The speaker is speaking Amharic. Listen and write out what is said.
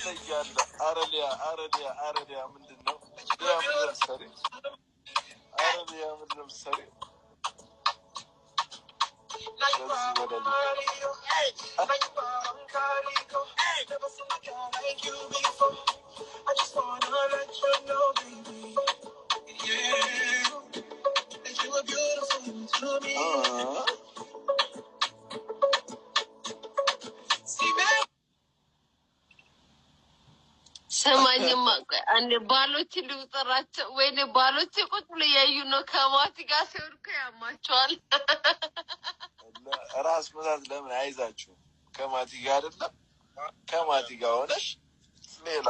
ይለያል። አረሊያ ምንድን ነው? ሊያ ምንድን ሰሪ አረሊያ ምንድን ሰሪ ሰማኝማ አንዴ ባሎች ልውጥራቸው ወይኔ ባሎች ቁጭ ብሎ ያዩ ነው ከማቲ ጋር ሲወርኩ ያማቸዋል። ራስ ምታት ለምን አይዛችሁ? ከማቲ ጋር አይደለም ከማቲ ጋር ሆነሽ ሌላ